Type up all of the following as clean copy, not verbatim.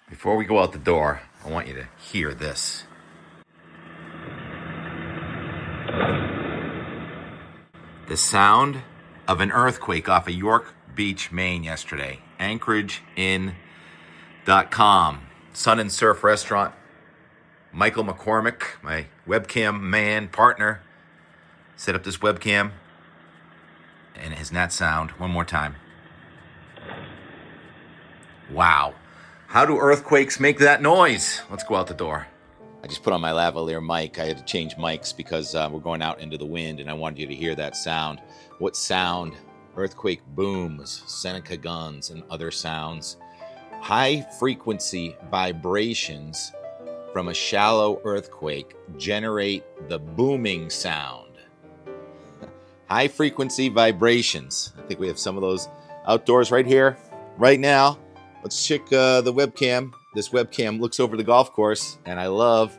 Before we go out the door, I want you to hear this. The sound of an earthquake off of York Beach, Maine yesterday. AnchorageIn.com. Sun and Surf Restaurant. Michael McCormick, my webcam man, partner, set up this webcam. And it has not sound. One more time. Wow. How do earthquakes make that noise? Let's go out the door. I just put on my lavalier mic. I had to change mics because we're going out into the wind, and I wanted you to hear that sound. What sound? Earthquake booms, Seneca guns, and other sounds. High-frequency vibrations from a shallow earthquake generate the booming sound. High-frequency vibrations. I think we have some of those outdoors right here, right now. Let's check the webcam. This webcam looks over the golf course, and I love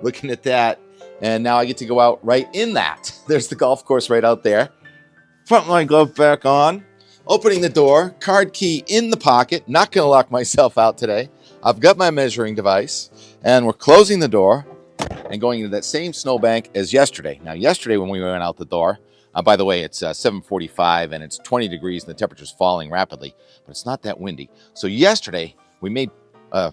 looking at that. And now I get to go out right in that. There's the golf course right out there. Frontline glove back on. Opening the door. Card key in the pocket. Not going to lock myself out today. I've got my measuring device. And we're closing the door and going into that same snowbank as yesterday. Now, yesterday when we went out the door, by the way, it's 7:45 and it's 20 degrees and the temperature's falling rapidly, but it's not that windy. So yesterday we made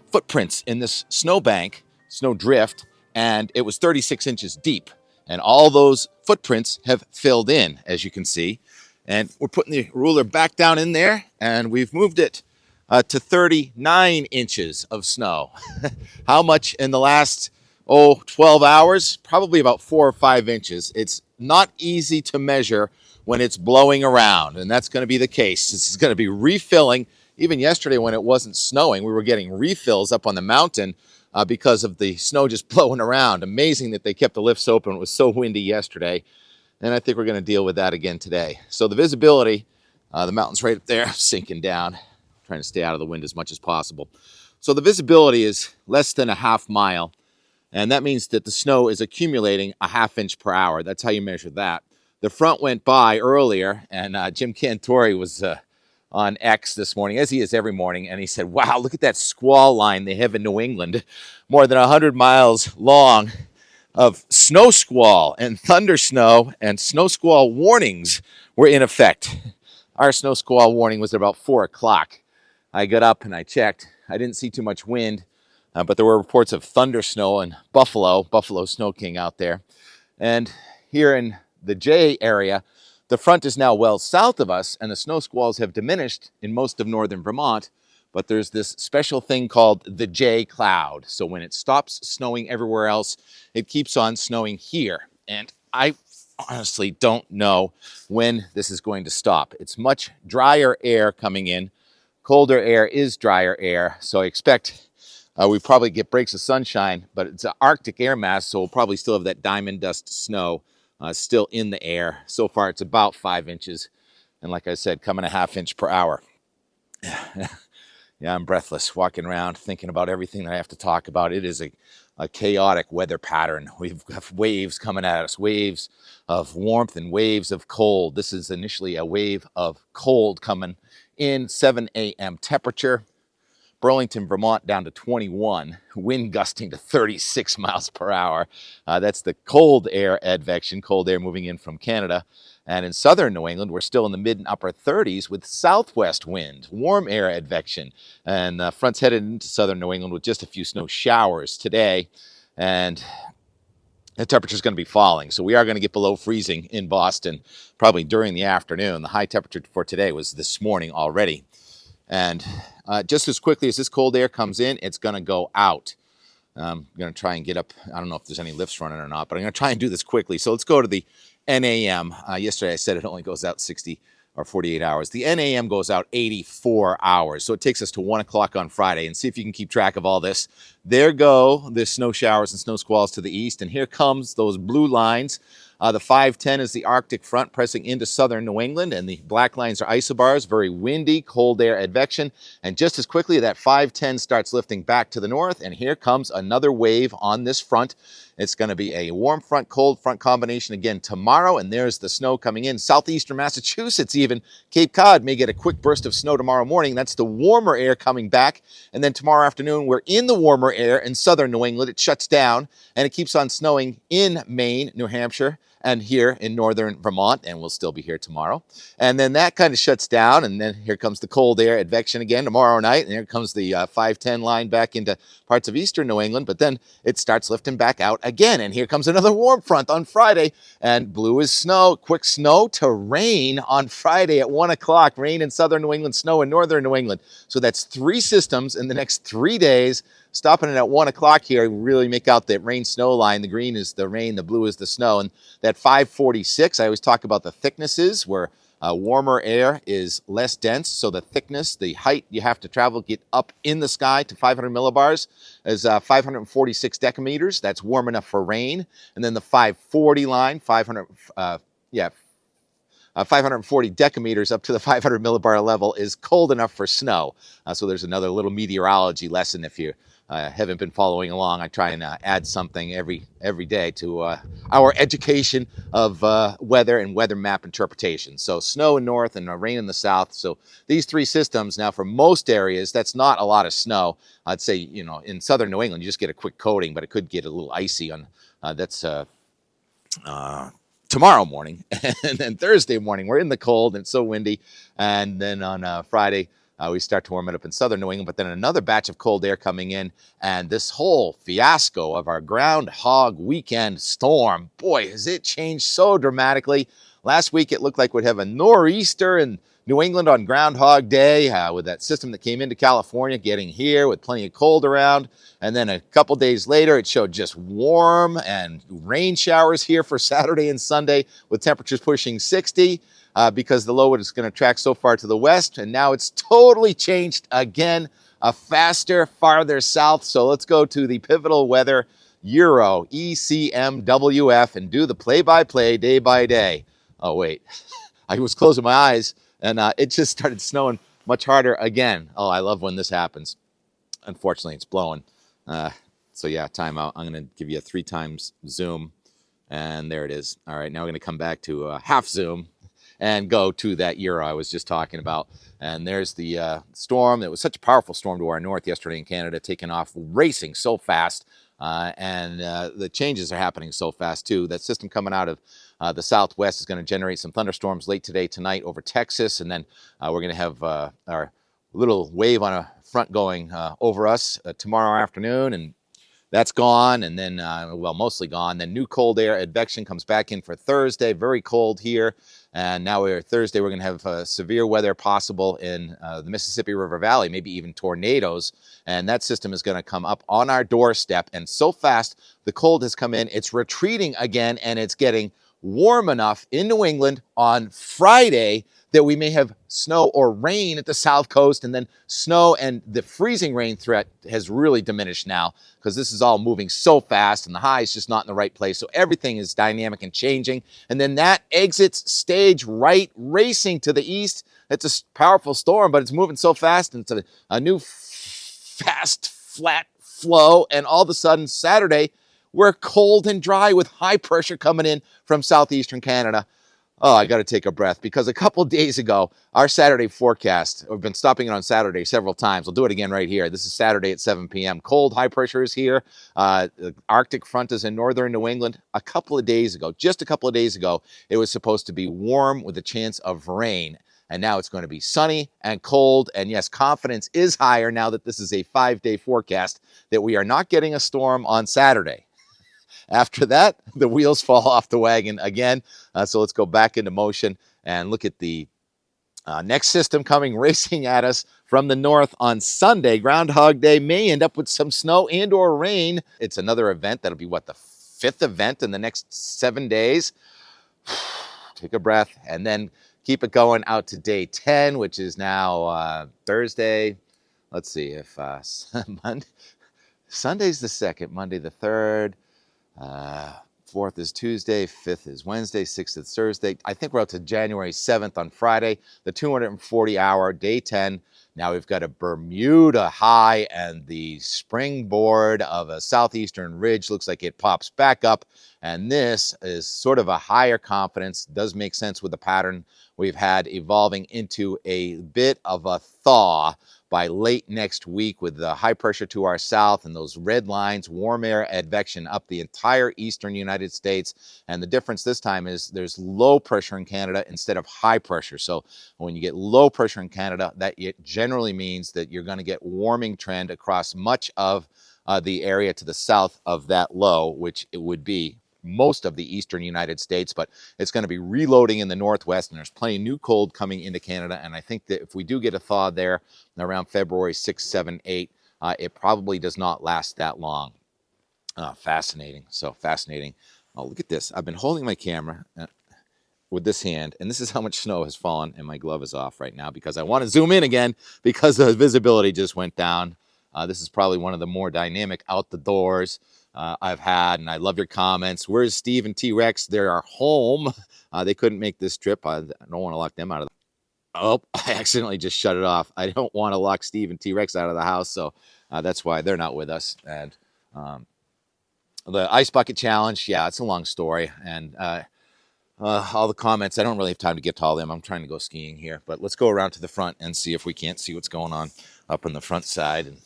footprints in this snowbank, snow drift, and it was 36 inches deep. And all those footprints have filled in, as you can see. And we're putting the ruler back down in there, and we've moved it to 39 inches of snow. How much in the last 12 hours? Probably about 4 or 5 inches. It's not easy to measure when it's blowing around, and that's going to be the case. This is going to be refilling. Even yesterday when it wasn't snowing, we were getting refills up on the mountain because of the snow just blowing around. Amazing that they kept the lifts open. It was so windy yesterday, and I think we're going to deal with that again today. So the visibility, the mountain's right up there, sinking down, trying to stay out of the wind as much as possible. So the visibility is less than a half mile. And that means that the snow is accumulating a ½ inch per hour. That's how you measure that. The front went by earlier, and Jim Cantori was on X this morning, as he is every morning, and he said, wow, look at that squall line they have in New England. More than 100 miles long of snow squall and thunder snow, and snow squall warnings were in effect. Our snow squall warning was at about 4 o'clock. I got up and I checked. I didn't see too much wind. But there were reports of thunder snow in Buffalo Snow King out there. And here in the J area, the front is now well south of us, and the snow squalls have diminished in most of northern Vermont. But there's this special thing called the J cloud. So when it stops snowing everywhere else, it keeps on snowing here. And I honestly don't know when this is going to stop. It's much drier air coming in. Colder air is drier air, so I expect we probably get breaks of sunshine, but it's an Arctic air mass, so we'll probably still have that diamond dust snow still in the air. So far, it's about 5 inches, and like I said, coming a ½ inch per hour. Yeah, I'm breathless, walking around, thinking about everything that I have to talk about. It is a chaotic weather pattern. We've got waves coming at us, waves of warmth and waves of cold. This is initially a wave of cold coming in, 7 a.m. temperature. Burlington, Vermont down to 21, wind gusting to 36 miles per hour. That's the cold air advection, cold air moving in from Canada. And in southern New England, we're still in the mid and upper 30s with southwest wind, warm air advection. And fronts headed into southern New England with just a few snow showers today. And the temperature is going to be falling. So we are going to get below freezing in Boston, probably during the afternoon. The high temperature for today was this morning already. And just as quickly as this cold air comes in, it's going to go out. I'm going to try and get up. I don't know if there's any lifts running or not, but I'm going to try and do this quickly. So let's go to the NAM. Yesterday I said it only goes out 60 or 48 hours. The NAM goes out 84 hours. So it takes us to 1 o'clock on Friday, and see if you can keep track of all this. There go the snow showers and snow squalls to the east, and here comes those blue lines The 510 is the Arctic front pressing into southern New England, and the black lines are isobars, very windy, cold air advection. And just as quickly, that 510 starts lifting back to the north, and here comes another wave on this front. It's going to be a warm front, cold front combination again tomorrow, and there's the snow coming in. Southeastern Massachusetts, even Cape Cod, may get a quick burst of snow tomorrow morning. That's the warmer air coming back. And then tomorrow afternoon, we're in the warmer air in southern New England. It shuts down, and it keeps on snowing in Maine, New Hampshire, and here in northern Vermont, and we'll still be here tomorrow. And then that kind of shuts down, and then here comes the cold air advection again tomorrow night, and here comes the 510 line back into parts of eastern New England, but then it starts lifting back out again, and here comes another warm front on Friday, and blue is snow, quick snow to rain on Friday at 1 o'clock, rain in southern New England, snow in northern New England. So that's 3 systems in the next 3 days. Stopping it at 1 o'clock here, really make out that rain-snow line. The green is the rain, the blue is the snow. And that 546, I always talk about the thicknesses, where warmer air is less dense. So the thickness, the height you have to travel, get up in the sky to 500 millibars is 546 decameters. That's warm enough for rain. And then the 540 line, 540 decameters up to the 500 millibar level is cold enough for snow. So there's another little meteorology lesson if you haven't been following along. I try and add something every day to our education of weather and weather map interpretation. So snow in north and rain in the south. So these 3 systems, now for most areas, that's not a lot of snow. I'd say, in southern New England, you just get a quick coating, but it could get a little icy on, tomorrow morning. And then Thursday morning, we're in the cold and it's so windy. And then on Friday, we start to warm it up in southern New England, but then another batch of cold air coming in, and this whole fiasco of our groundhog weekend storm, boy, has it changed so dramatically. Last week, it looked like we'd have a nor'easter in New England on Groundhog Day with that system that came into California getting here with plenty of cold around. And then a couple days later, it showed just warm and rain showers here for Saturday and Sunday with temperatures pushing 60. Because the low is going to track so far to the west, and now it's totally changed again, faster, farther south. So let's go to the Pivotal Weather Euro, ECMWF, and do the play-by-play, day by day. Oh, wait. I was closing my eyes, and it just started snowing much harder again. Oh, I love when this happens. Unfortunately, it's blowing. So yeah, timeout. I'm going to give you a 3 times zoom, and there it is. All right, now we're going to come back to half zoom and go to that Euro I was just talking about. And there's the storm. It was such a powerful storm to our north yesterday in Canada, taking off, racing so fast. And the changes are happening so fast, too. That system coming out of the southwest is going to generate some thunderstorms late today, tonight over Texas. And then we're going to have our little wave on a front going over us tomorrow afternoon. And that's gone, and then, mostly gone. Then new cold air advection comes back in for Thursday. Very cold here. And now Thursday, we're going to have severe weather possible in the Mississippi River Valley, maybe even tornadoes. And that system is going to come up on our doorstep. And so fast, the cold has come in. It's retreating again, and it's getting warm enough in New England on Friday that we may have snow or rain at the south coast, and then snow, and the freezing rain threat has really diminished now because this is all moving so fast and the high is just not in the right place. So everything is dynamic and changing. And then that exits stage right, racing to the east. It's a powerful storm, but it's moving so fast, and it's a new fast, flat flow. And all of a sudden, Saturday, we're cold and dry with high pressure coming in from southeastern Canada. Oh, I got to take a breath, because a couple days ago, our Saturday forecast, we've been stopping it on Saturday several times. We'll do it again right here. This is Saturday at 7 p.m. Cold, high pressure is here. The Arctic front is in northern New England. Just a couple of days ago, it was supposed to be warm with a chance of rain. And now it's going to be sunny and cold. And yes, confidence is higher now that this is a 5-day forecast that we are not getting a storm on Saturday. After that, the wheels fall off the wagon again. So let's go back into motion and look at the next system coming racing at us from the north on Sunday. Groundhog Day may end up with some snow and or rain. It's another event. That'll be the 5th event in the next 7 days. Take a breath and then keep it going out to day 10, which is now Thursday. Let's see if Sunday's the 2nd, Monday the 3rd. 4th is Tuesday, 5th is Wednesday, 6th is Thursday. I think we're up to January 7th on Friday, the 240-hour day 10. Now we've got a Bermuda high and the springboard of a southeastern ridge looks like it pops back up. And this is sort of a higher confidence, does make sense with the pattern we've had evolving into a bit of a thaw by late next week with the high pressure to our south and those red lines, warm air advection up the entire eastern United States. And the difference this time is there's low pressure in Canada instead of high pressure. So when you get low pressure in Canada, that it generally means that you're going to get warming trend across much of the area to the south of that low, which it would be most of the eastern United States, but it's going to be reloading in the northwest, and there's plenty of new cold coming into Canada. And I think that if we do get a thaw there around February 6, 7, 8, it probably does not last that long. Fascinating. So fascinating. Oh, look at this. I've been holding my camera with this hand, and this is how much snow has fallen, and my glove is off right now because I want to zoom in again because the visibility just went down. This is probably one of the more dynamic out the doors I've had, and I love your comments. Where's Steve and T-Rex? They are home. They couldn't make this trip. I don't want to lock them out of the... Oh, I accidentally just shut it off. I don't want to lock Steve and T-Rex out of the house, so that's why they're not with us. And the Ice Bucket Challenge, yeah, it's a long story, and all the comments, I don't really have time to get to all of them. I'm trying to go skiing here, but let's go around to the front and see if we can't see what's going on up on the front side. And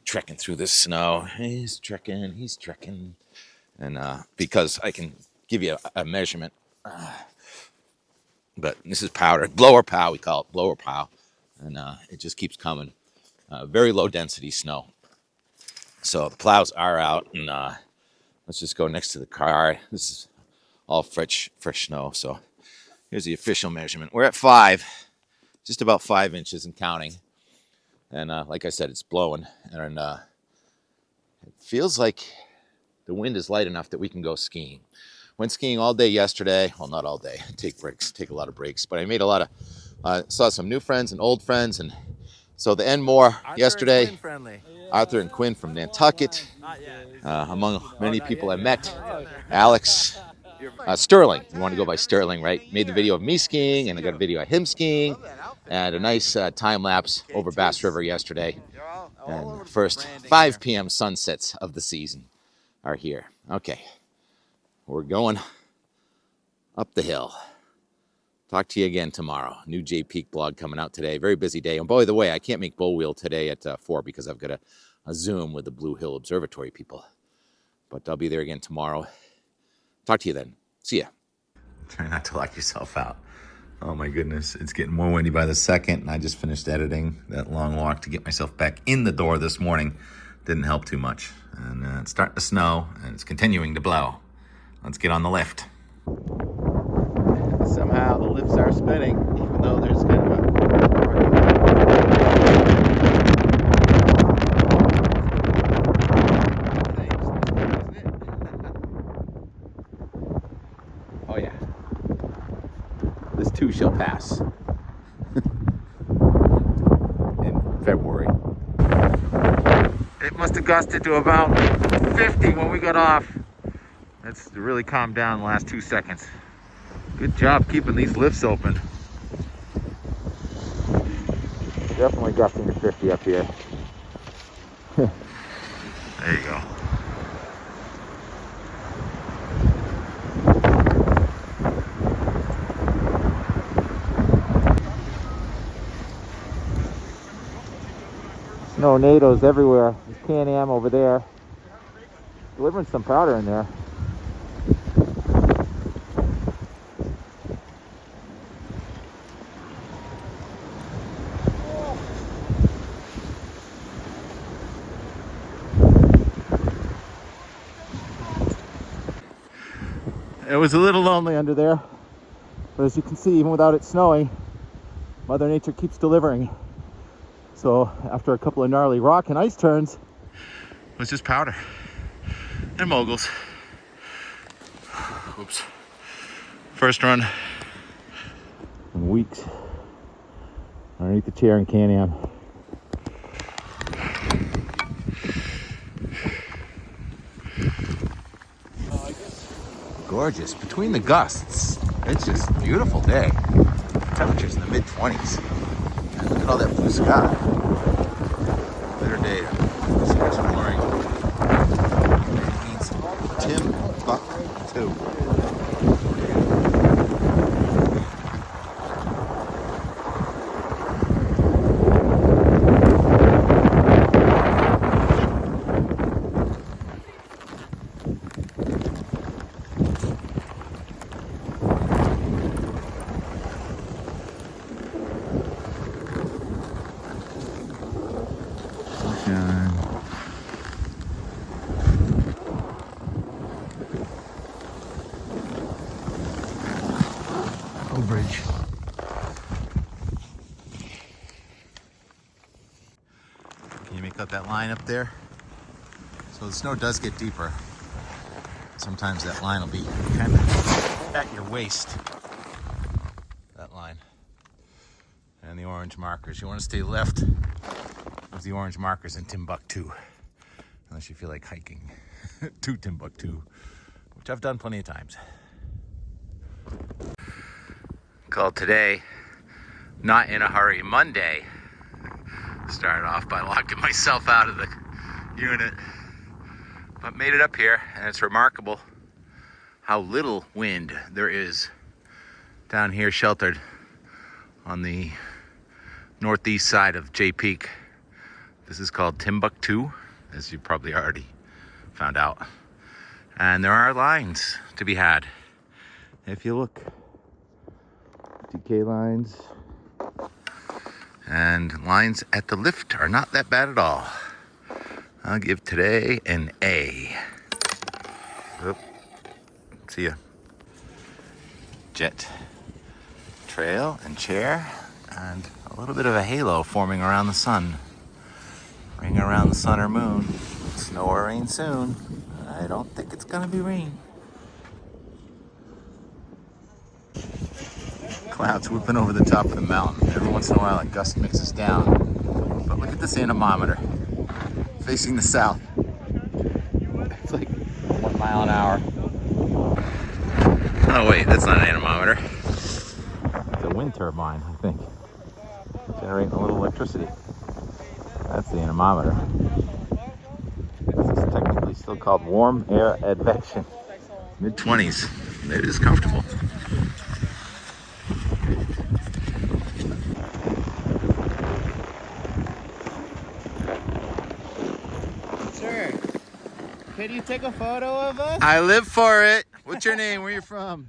trekking through this snow. He's trekking. And because I can give you a measurement, but this is powder, blower pow, we call it blower pow. And it just keeps coming. Very low density snow. So the plows are out, and let's just go next to the car. This is all fresh snow. So here's the official measurement. We're at 5, just about 5 inches and counting. And like I said, it's blowing, and it feels like the wind is light enough that we can go skiing. Went skiing all day yesterday. Well, not all day. Take a lot of breaks. But I made a lot of, saw some new friends and old friends. And so the Enmore yesterday, Arthur and Quinn from Nantucket, among many people I met. Alex, Sterling, you want to go by Sterling, right? Made the video of me skiing, and I got a video of him skiing, and a nice time lapse over Bass River yesterday. And the first 5 p.m. sunsets of the season are here. Okay, we're going up the hill. Talk to you again tomorrow. New J Peak blog coming out today. Very busy day. And by the way, I can't make Bull Wheel today at 4 because I've got a Zoom with the Blue Hill Observatory people. But I'll be there again tomorrow. Talk to you then. See ya. Try not to lock yourself out. Oh my goodness, it's getting more windy by the second, and I just finished editing that long walk to get myself back in the door this morning. Didn't help too much. And it's starting to snow, and it's continuing to blow. Let's get on the lift. Somehow the lifts are spinning, even though there's kind of a... Oh yeah. This too shall pass. In February. It must have gusted to about 50 when we got off. That's really calmed down the last 2 seconds. Good job keeping these lifts open. Definitely gusting to 50 up here. There you go. Snow-nados everywhere. There's Can-Am over there. Delivering some powder in there. It was a little lonely under there, but as you can see, even without it snowing, Mother Nature keeps delivering. So after a couple of gnarly rock and ice turns, it was just powder and moguls. Oops. First run in weeks underneath the chair in Can-Am. gorgeous. Between the gusts, it's just a beautiful day. Temperatures in the mid-20s. And look at all that blue sky. Better day to see exploring. It means Timbuktu. Bridge. Can you make out that line up there? So the snow does get deeper. Sometimes that line will be kind of at your waist. That line. And the orange markers. You want to stay left of the orange markers in Timbuktu. Unless you feel like hiking to Timbuktu, which I've done plenty of times. Called today Not in a Hurry Monday. Started off by locking myself out of the unit, but made it up here, and it's remarkable how little wind there is down here, sheltered on the northeast side of Jay Peak. This is called Timbuktu, as you probably already found out, and there are lines to be had. If you look, TK lines and lines at the lift are not that bad at all. I'll give today an A. Oop. See ya. Jet trail and chair, and a little bit of a halo forming around the sun. Ring around the sun or moon. Snow or rain soon. I don't think it's gonna be rain. Clouds whipping over the top of the mountain. Every once in a while a gust mixes down. But look at this anemometer facing the south. It's like 1 mile an hour. Oh wait, that's not an anemometer. It's a wind turbine, I think. Generating a little electricity. That's the anemometer. This is technically still called warm air advection. Mid-20s. It is comfortable. Can you take a photo of us? I live for it. What's your name? Where you from?